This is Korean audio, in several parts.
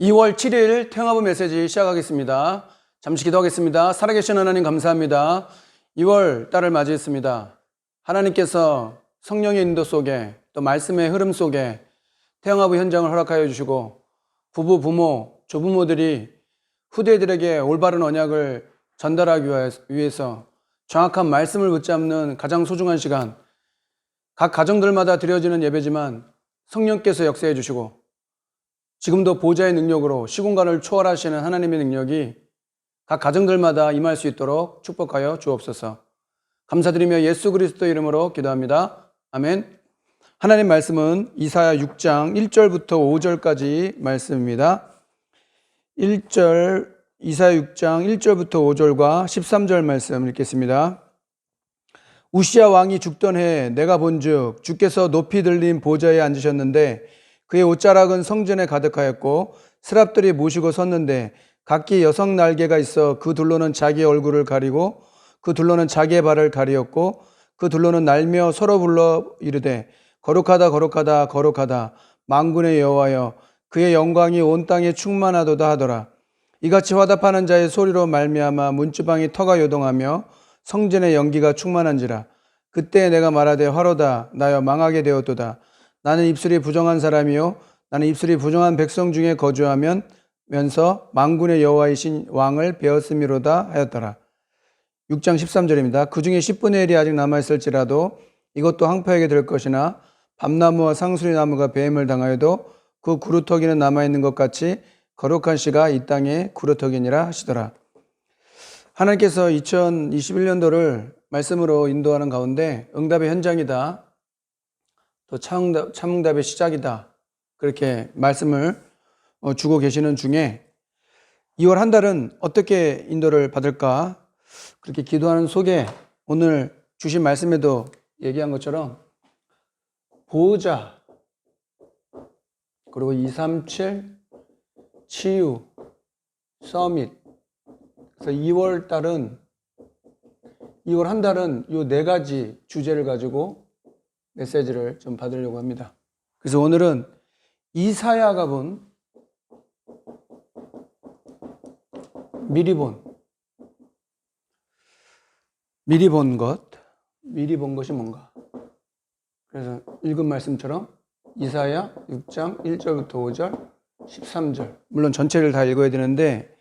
2월 7일 태영아부 메시지 시작하겠습니다. 잠시 기도하겠습니다. 살아계신 하나님 감사합니다. 2월 달을 맞이했습니다. 하나님께서 성령의 인도 속에 또 말씀의 흐름 속에 태영아부 현장을 허락하여 주시고 부부, 부모, 조부모들이 후대들에게 올바른 언약을 전달하기 위해서 정확한 말씀을 붙잡는 가장 소중한 시간, 각 가정들마다 드려지는 예배지만 성령께서 역사해 주시고 지금도 보좌의 능력으로 시공간을 초월하시는 하나님의 능력이 각 가정들마다 임할 수 있도록 축복하여 주옵소서. 감사드리며 예수 그리스도 이름으로 기도합니다. 아멘. 하나님 말씀은 이사야 6장 1절부터 5절까지 말씀입니다. 1절 이사야 6장 1절부터 5절과 13절 말씀 읽겠습니다. 우시야 왕이 죽던 해에 내가 본즉 주께서 높이 들린 보좌에 앉으셨는데 그의 옷자락은 성전에 가득하였고 스랍들이 모시고 섰는데 각기 여성 날개가 있어 그 둘로는 자기의 얼굴을 가리고 그 둘로는 자기의 발을 가리었고 그 둘로는 날며 서로 불러 이르되 거룩하다 거룩하다 거룩하다 만군의 여호와여 그의 영광이 온 땅에 충만하도다 하더라. 이같이 화답하는 자의 소리로 말미암아 문지방이 터가 요동하며 성전의 연기가 충만한지라. 그때 내가 말하되 화로다 나여 망하게 되었도다. 나는 입술이 부정한 사람이요 나는 입술이 부정한 백성 중에 거주하면서 만군의 여호와이신 왕을 배웠음이로다 하였더라. 6장 13절입니다. 그 중에 10분의 1이 아직 남아있을지라도 이것도 황폐하게 될 것이나 밤나무와 상수리나무가 배임을 당하여도 그 구루터기는 남아있는 것 같이 거룩한 씨가 이 땅에 구루터기니라 하시더라. 하나님께서 2021년도를 말씀으로 인도하는 가운데 응답의 현장이다, 또 참응답의 시작이다, 그렇게 말씀을 주고 계시는 중에 2월 한 달은 어떻게 인도를 받을까 그렇게 기도하는 속에 오늘 주신 말씀에도 얘기한 것처럼 보호자, 그리고 237 치유 서밋, 그래서 2월 한 달은 이 네 가지 주제를 가지고 메시지를 좀 받으려고 합니다. 그래서 오늘은 이사야가 본 미리 본 것이 뭔가. 그래서 읽은 말씀처럼 이사야 6장 1절부터 5절 13절, 물론 전체를 다 읽어야 되는데,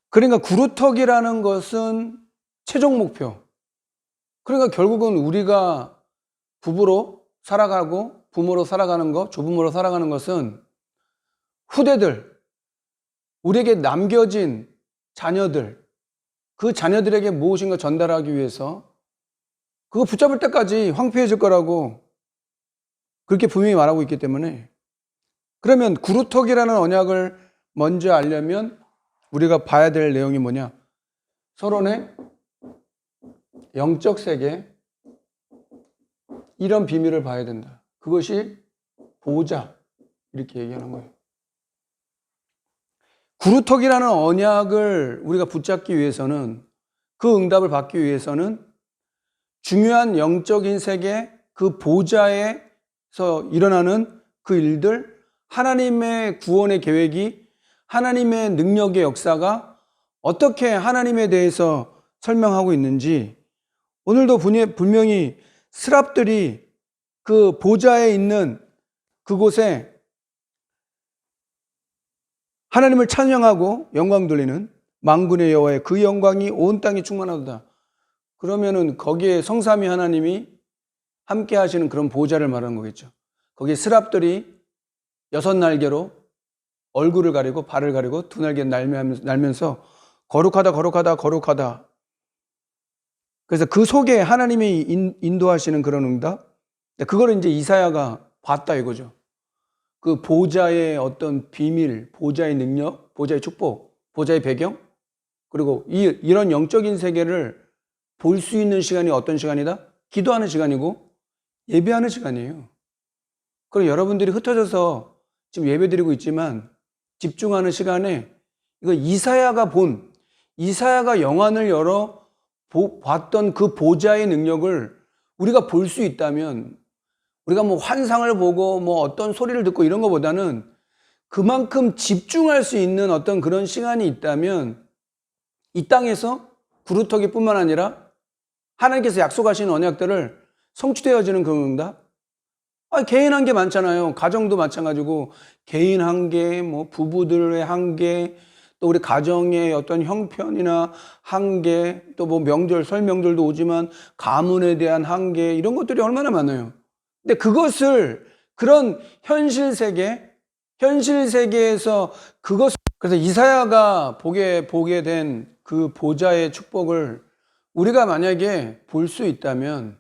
그러니까 구루터기라는 것은 최종 목표. 그러니까 결국은 우리가 부부로 살아가고 부모로 살아가는 것, 조부모로 살아가는 것은 후대들, 우리에게 남겨진 자녀들, 그 자녀들에게 무엇인가 전달하기 위해서 그거 붙잡을 때까지 황폐해질 거라고 그렇게 분명히 말하고 있기 때문에, 그러면 구루터기라는 언약을 먼저 알려면 우리가 봐야 될 내용이 뭐냐? 서론의 영적 세계, 이런 비밀을 봐야 된다. 그것이 보호자, 이렇게 얘기하는 거예요. 구루터기라는 언약을 우리가 붙잡기 위해서는, 그 응답을 받기 위해서는 중요한 영적인 세계, 그 보좌에서 일어나는 그 일들, 하나님의 구원의 계획이, 하나님의 능력의 역사가 어떻게 하나님에 대해서 설명하고 있는지, 오늘도 분명히 스랍들이 그 보좌에 있는 그곳에 하나님을 찬양하고 영광 돌리는 만군의 여호와의 그 영광이 온 땅에 충만하도다. 그러면은 거기에 성삼위 하나님이 함께 하시는 그런 보좌를 말하는 거겠죠. 거기에 스랍들이 6날개로 얼굴을 가리고 발을 가리고 2날개 날면서 거룩하다 거룩하다 거룩하다. 그래서 그 속에 하나님이 인도하시는 그런 응답, 그걸 이제 이사야가 봤다 이거죠. 그 보좌의 어떤 비밀, 보좌의 능력, 보좌의 축복, 보좌의 배경, 그리고 이런 영적인 세계를 볼 수 있는 시간이 어떤 시간이다? 기도하는 시간이고 예배하는 시간이에요. 그리고 여러분들이 흩어져서 지금 예배드리고 있지만 집중하는 시간에 이거 이사야가 영안을 열어 봤던 그 보좌의 능력을 우리가 볼 수 있다면, 우리가 뭐 환상을 보고 뭐 어떤 소리를 듣고 이런 것보다는 그만큼 집중할 수 있는 어떤 그런 시간이 있다면 이 땅에서 구루터기뿐만 아니라 하나님께서 약속하신 언약들을 성취되어지는 그 응답. 개인 한계 많잖아요. 가정도 마찬가지고 개인 한계, 뭐 부부들의 한계, 또 우리 가정의 어떤 형편이나 한계, 또 뭐 명절, 설 명절도 오지만 가문에 대한 한계, 이런 것들이 얼마나 많아요. 근데 그것을 그런 현실 세계에서 그래서 이사야가 보게 된 그 보좌의 축복을 우리가 만약에 볼 수 있다면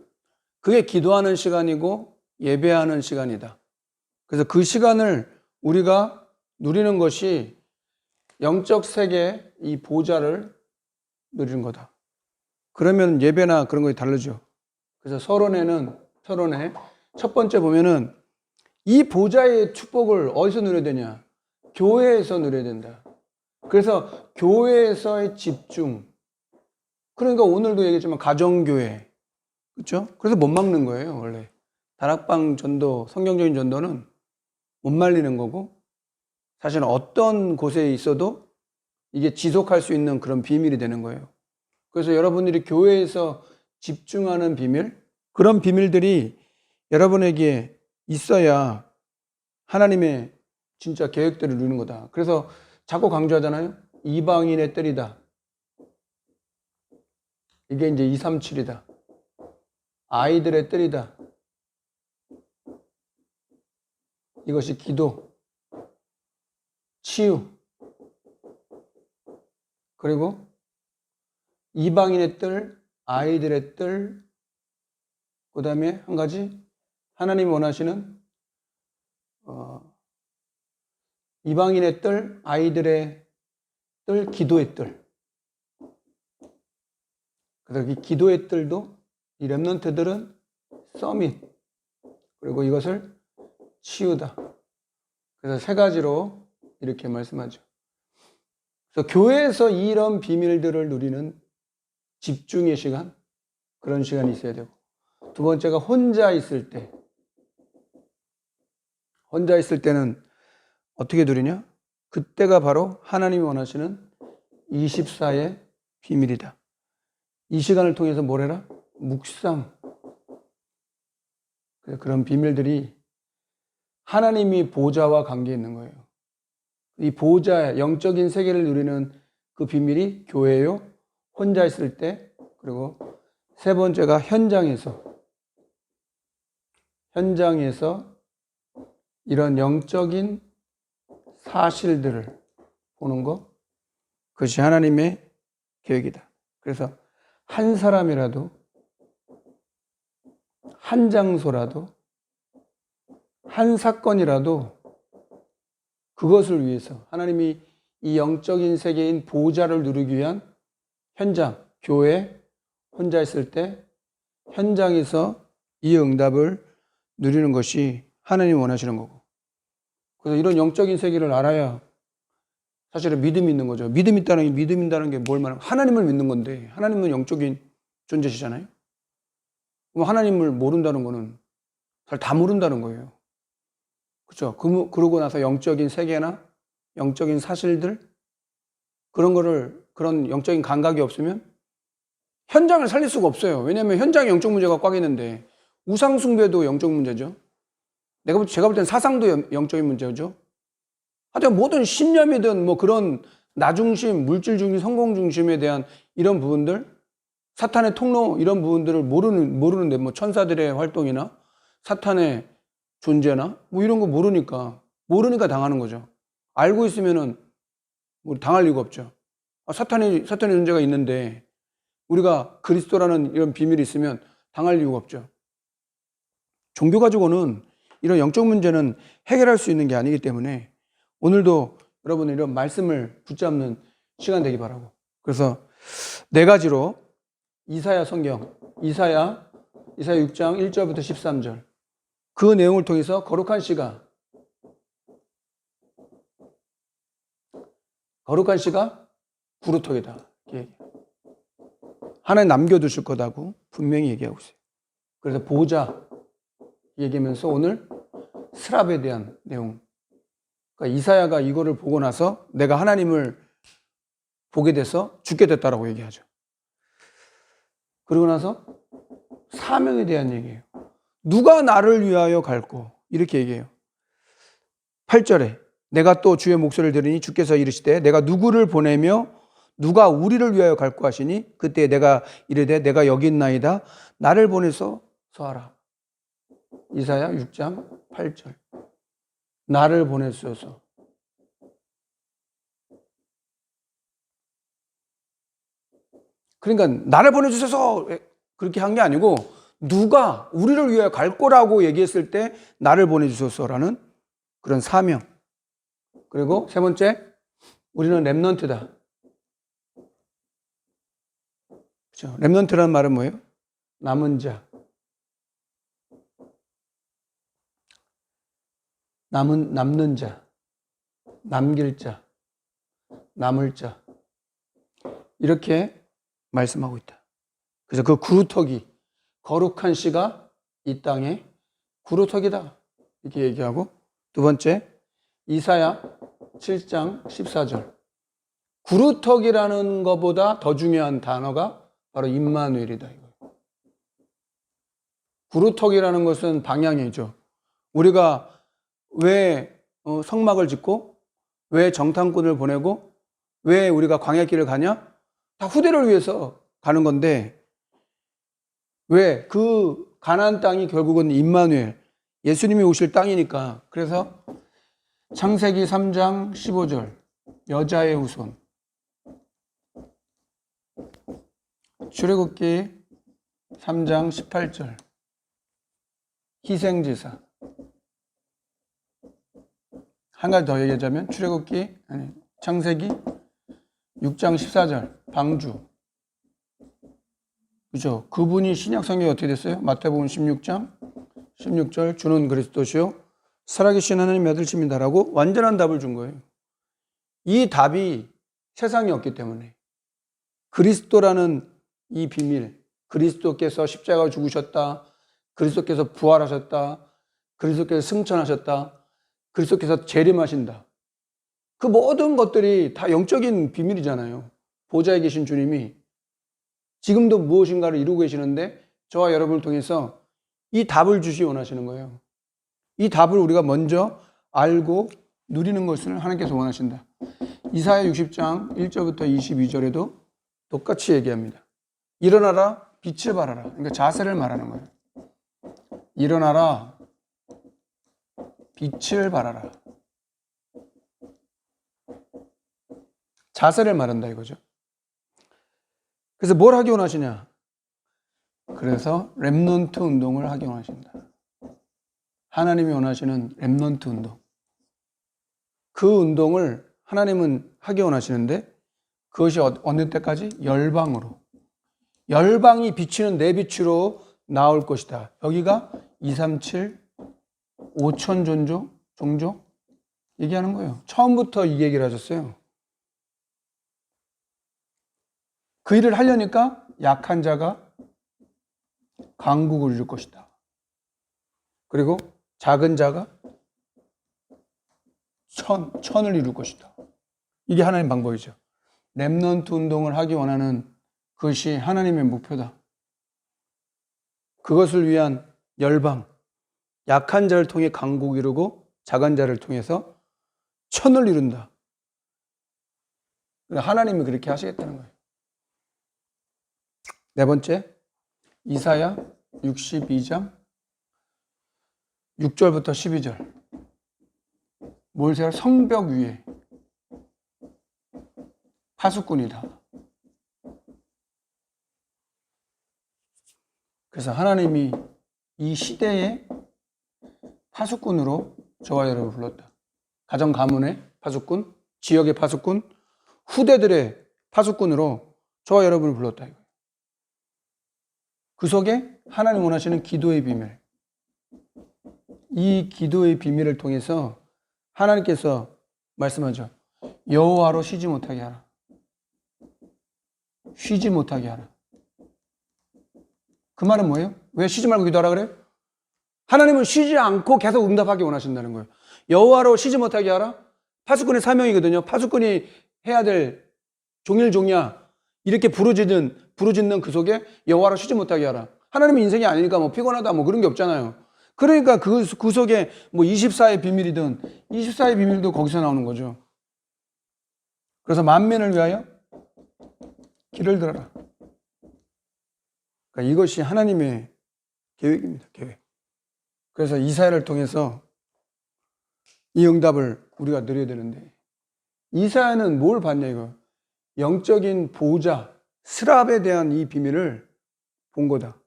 그게 기도하는 시간이고 예배하는 시간이다. 그래서 그 시간을 우리가 누리는 것이 영적 세계 이 보좌를 누리는 거다. 그러면 예배나 그런 것이 다르죠. 그래서 서론에 첫 번째 보면은 이 보좌의 축복을 어디서 누려야 되냐? 교회에서 누려야 된다. 그래서 교회에서의 집중. 그러니까 오늘도 얘기했지만 가정교회. 그렇죠? 그래서 못 막는 거예요, 원래. 다락방 전도, 성경적인 전도는 못 말리는 거고, 사실은 어떤 곳에 있어도 이게 지속할 수 있는 그런 비밀이 되는 거예요. 그래서 여러분들이 교회에서 집중하는 비밀, 그런 비밀들이 여러분에게 있어야 하나님의 진짜 계획들을 누리는 거다. 그래서 자꾸 강조하잖아요. 이방인의 뜰이다. 이게 이제 237이다. 아이들의 뜰이다. 이것이 기도, 치유, 그리고 이방인의 뜰, 아이들의 뜰, 그 다음에 한 가지 하나님이 원하시는 이방인의 뜰, 아이들의 뜰, 기도의 뜰. 그래서 이 기도의 뜰도 이 렘넌트들은 서밋, 그리고 이것을 치유다. 그래서 세 가지로 이렇게 말씀하죠. 그래서 교회에서 이런 비밀들을 누리는 집중의 시간, 그런 시간이 있어야 되고, 두 번째가 혼자 있을 때. 혼자 있을 때는 어떻게 누리냐? 그때가 바로 하나님이 원하시는 24의 비밀이다. 이 시간을 통해서 뭘 해라? 묵상. 그런 비밀들이 하나님이 보좌와 관계 있는 거예요. 이 보좌, 영적인 세계를 누리는 그 비밀이 교회요, 혼자 있을 때, 그리고 세 번째가 현장에서 이런 영적인 사실들을 보는 것, 그것이 하나님의 계획이다. 그래서 한 사람이라도, 한 장소라도, 한 사건이라도 그것을 위해서 하나님이 이 영적인 세계인 보좌를 누리기 위한 현장, 교회, 혼자 있을 때 현장에서 이 응답을 누리는 것이 하나님이 원하시는 거고, 그래서 이런 영적인 세계를 알아야 사실은 믿음이 있는 거죠. 믿음인다는 게 뭘 말하면 하나님을 믿는 건데, 하나님은 영적인 존재시잖아요. 그럼 하나님을 모른다는 거는 잘 다 모른다는 거예요. 그렇죠? 그러고 나서 영적인 세계나 영적인 사실들, 그런 영적인 감각이 없으면 현장을 살릴 수가 없어요. 왜냐하면 현장에 영적 문제가 꽉 있는데, 우상 숭배도 영적 문제죠. 제가 볼 때는 사상도 영적인 문제죠. 하여튼 모든 신념이든 뭐 그런 나 중심, 물질 중심, 성공 중심에 대한 이런 부분들, 사탄의 통로, 이런 부분들을 모르는데, 뭐 천사들의 활동이나 사탄의 존재나 뭐 이런 거 모르니까 당하는 거죠. 알고 있으면은 뭐 당할 이유가 없죠. 사탄의 존재가 있는데 우리가 그리스도라는 이런 비밀이 있으면 당할 이유가 없죠. 종교 가지고는 이런 영적 문제는 해결할 수 있는 게 아니기 때문에 오늘도 여러분 이런 말씀을 붙잡는 시간 되기 바라고. 그래서 네 가지로 이사야 6장 1절부터 13절, 그 내용을 통해서 거룩한 씨가 구루터기다. 하나님 남겨두실 거다고 분명히 얘기하고 있어요. 그래서 보좌 얘기하면서 오늘 스랍에 대한 내용, 그러니까 이사야가 이거를 보고 나서 내가 하나님을 보게 돼서 죽게 됐다라고 얘기하죠. 그러고 나서 사명에 대한 얘기예요. 누가 나를 위하여 갈고 이렇게 얘기해요. 8절에 내가 또 주의 목소리를 들으니 주께서 이르시되 내가 누구를 보내며 누가 우리를 위하여 갈고 하시니 그때 내가 이르되 내가 여기 있나이다 나를 보내서 하라. 이사야 6장 8절. 나를 보내소서. 그러니까 나를 보내주셔서 그렇게 한 게 아니고 누가 우리를 위해 갈 거라고 얘기했을 때 나를 보내주셔서라는 그런 사명. 그리고 세 번째, 우리는 렘넌트다. 그렇죠? 렘넌트라는 말은 뭐예요? 남은 자. 남는 자. 남길 자. 남을 자. 이렇게 말씀하고 있다. 그래서 그 구루터기, 거룩한 씨가 이 땅에 구루터기다. 이렇게 얘기하고 두 번째, 이사야 7장 14절. 구루터기라는 것보다 더 중요한 단어가 바로 임마누엘이다. 구루터기라는 것은 방향이죠. 우리가 왜 성막을 짓고 왜 정탐꾼을 보내고 왜 우리가 광야길을 가냐? 다 후대를 위해서 가는 건데 왜? 그 가나안 땅이 결국은 임마누엘, 예수님이 오실 땅이니까. 그래서 창세기 3장 15절 여자의 후손, 출애굽기 3장 18절 희생제사, 한 가지 더 얘기하자면 창세기 6장 14절 방주. 그죠? 그분이 신약 성경에 어떻게 됐어요? 마태복음 16장 16절 주는 그리스도시요 살아계신 하나님의 아들이십니다라고 완전한 답을 준 거예요. 이 답이 세상에 없기 때문에 그리스도라는 이 비밀, 그리스도께서 십자가 죽으셨다, 그리스도께서 부활하셨다, 그리스도께서 승천하셨다, 그리스도께서 재림하신다. 그 모든 것들이 다 영적인 비밀이잖아요. 보좌에 계신 주님이 지금도 무엇인가를 이루고 계시는데 저와 여러분을 통해서 이 답을 주시기 원하시는 거예요. 이 답을 우리가 먼저 알고 누리는 것을 하나님께서 원하신다. 이사야 60장 1절부터 22절에도 똑같이 얘기합니다. 일어나라, 빛을 발하라. 그러니까 자세를 말하는 거예요. 일어나라, 빛을 발하라. 자세를 말한다 이거죠. 그래서 뭘 하기 원하시냐? 그래서 렘넌트 운동을 하기 원하신다. 하나님이 원하시는 렘넌트 운동. 그 운동을 하나님은 하기 원하시는데 그것이 어느 때까지? 열방으로. 열방이 비치는 내 빛으로 나올 것이다. 여기가 237 5천 종족 얘기하는 거예요. 처음부터 이 얘기를 하셨어요. 그 일을 하려니까 약한 자가 강국을 이룰 것이다. 그리고 작은 자가 천을 이룰 것이다. 이게 하나님의 방법이죠. 렘넌트 운동을 하기 원하는 그것이 하나님의 목표다. 그것을 위한 열방, 약한 자를 통해 강국 이루고 작은 자를 통해서 천을 이룬다. 하나님이 그렇게 하시겠다는 거예요. 네 번째, 이사야 62장 6절부터 12절. 몰세가 성벽 위에 파수꾼이다. 그래서 하나님이 이 시대의 파수꾼으로 저와 여러분을 불렀다. 가정 가문의 파수꾼, 지역의 파수꾼, 후대들의 파수꾼으로 저와 여러분을 불렀다. 그 속에 하나님 원하시는 기도의 비밀, 이 기도의 비밀을 통해서 하나님께서 말씀하죠. 여호와로 쉬지 못하게 하라. 쉬지 못하게 하라. 그 말은 뭐예요? 왜 쉬지 말고 기도하라 그래요? 하나님은 쉬지 않고 계속 응답하기 원하신다는 거예요. 여호와로 쉬지 못하게 하라. 파수꾼의 사명이거든요. 파수꾼이 해야 될 종일종야 이렇게 부르짖는 그 속에 여호와를 쉬지 못하게 하라. 하나님의 인생이 아니니까 뭐 피곤하다 뭐 그런 게 없잖아요. 그러니까 그 속에 뭐 24의 비밀이든 24의 비밀도 거기서 나오는 거죠. 그래서 만민을 위하여 길을 들어라. 그러니까 이것이 하나님의 계획입니다. 계획. 그래서 이사야를 통해서 이 응답을 우리가 누려야 되는데, 이사야는 뭘 봤냐 이거. 영적인 보호자 스랍에 대한 이 비밀을 본 거다.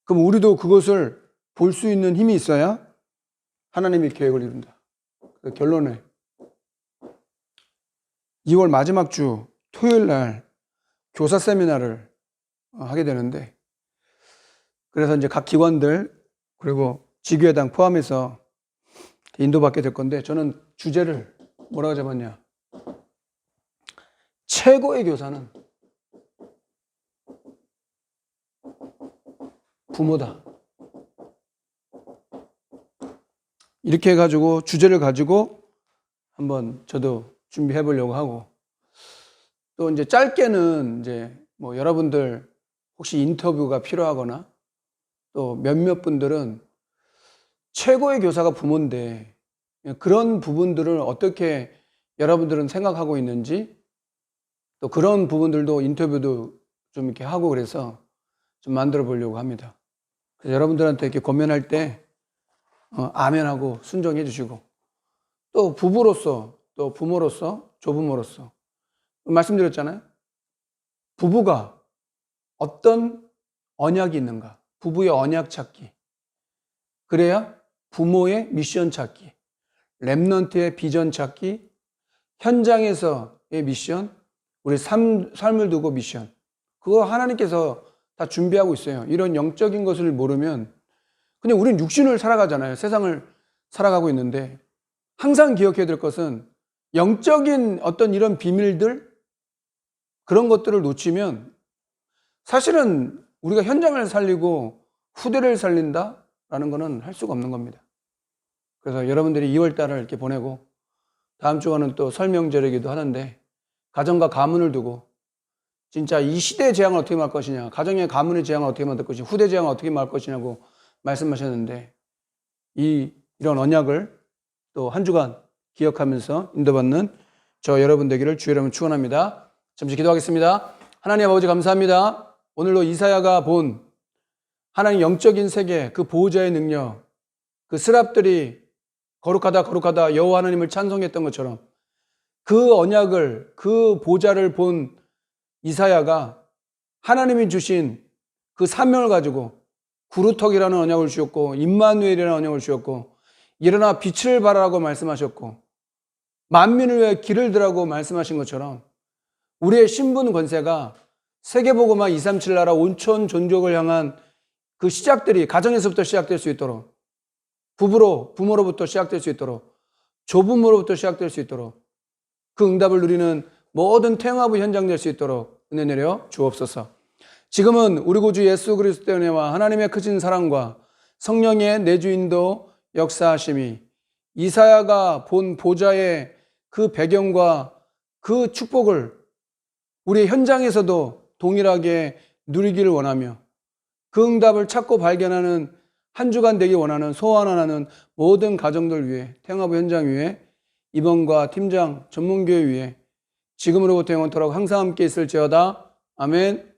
그럼 우리도 그것을 볼 수 있는 힘이 있어야 하나님의 계획을 이룬다. 그 결론에 2월 마지막 주 토요일 날 교사 세미나를 하게 되는데, 그래서 이제 각 기관들 그리고 지교회당 포함해서 인도받게 될 건데, 저는 주제를 뭐라고 잡았냐, 최고의 교사는 부모다. 이렇게 해가지고 주제를 가지고 한번 저도 준비해 보려고 하고, 또 이제 짧게는 이제 뭐 여러분들 혹시 인터뷰가 필요하거나 또 몇몇 분들은 최고의 교사가 부모인데 그런 부분들을 어떻게 여러분들은 생각하고 있는지, 또 그런 부분들도 인터뷰도 좀 이렇게 하고 그래서 좀 만들어 보려고 합니다. 그래서 여러분들한테 이렇게 권면할 때 아멘하고 순종해 주시고, 또 부부로서 또 부모로서 조부모로서 말씀드렸잖아요. 부부가 어떤 언약이 있는가, 부부의 언약 찾기, 그래야 부모의 미션 찾기, 렘넌트의 비전 찾기, 현장에서의 미션, 우리 삶을 두고 미션, 그거 하나님께서 다 준비하고 있어요. 이런 영적인 것을 모르면 그냥 우리는 육신을 살아가잖아요. 세상을 살아가고 있는데, 항상 기억해야 될 것은 영적인 어떤 이런 비밀들, 그런 것들을 놓치면 사실은 우리가 현장을 살리고 후대를 살린다라는 것은 할 수가 없는 겁니다. 그래서 여러분들이 2월 달을 이렇게 보내고 다음 주간은 또 설명절이기도 하는데, 가정과 가문을 두고 진짜 이 시대의 재앙을 어떻게 막을 것이냐, 가정의 가문의 재앙을 어떻게 만들 것이냐, 후대 재앙을 어떻게 막을 것이냐고 말씀하셨는데, 이런 언약을 또 한 주간 기억하면서 인도받는 저 여러분 되기를 주의 이름으로 축원합니다. 잠시 기도하겠습니다. 하나님 아버지 감사합니다. 오늘도 이사야가 본 하나님 영적인 세계, 그 보호자의 능력, 그 스랍들이 거룩하다 거룩하다 여호와 하나님을 찬송했던 것처럼 그 언약을, 그 보좌를 본 이사야가 하나님이 주신 그 사명을 가지고 구루턱이라는 언약을 주셨고, 임마누엘이라는 언약을 주셨고, 일어나 빛을 발하라고 말씀하셨고, 만민을 위해 길을 들라고 말씀하신 것처럼 우리의 신분 권세가 세계복음화 237 나라 온천 존족을 향한 그 시작들이 가정에서부터 시작될 수 있도록, 부모로부터 시작될 수 있도록, 조부모로부터 시작될 수 있도록, 그 응답을 누리는 모든 태영아부 현장 될 수 있도록 은혜 내려 주옵소서. 지금은 우리 구주 예수 그리스도의 은혜와 하나님의 크신 사랑과 성령의 내주인도 역사하심이, 이사야가 본 보좌의 그 배경과 그 축복을 우리 현장에서도 동일하게 누리기를 원하며, 그 응답을 찾고 발견하는 한 주간 되기 원하는, 소원하는 모든 가정들 위해, 태영아부 현장 위에, 임원과 팀장, 전문교회 위에 지금으로부터 영원토록 항상 함께 있을지어다. 아멘.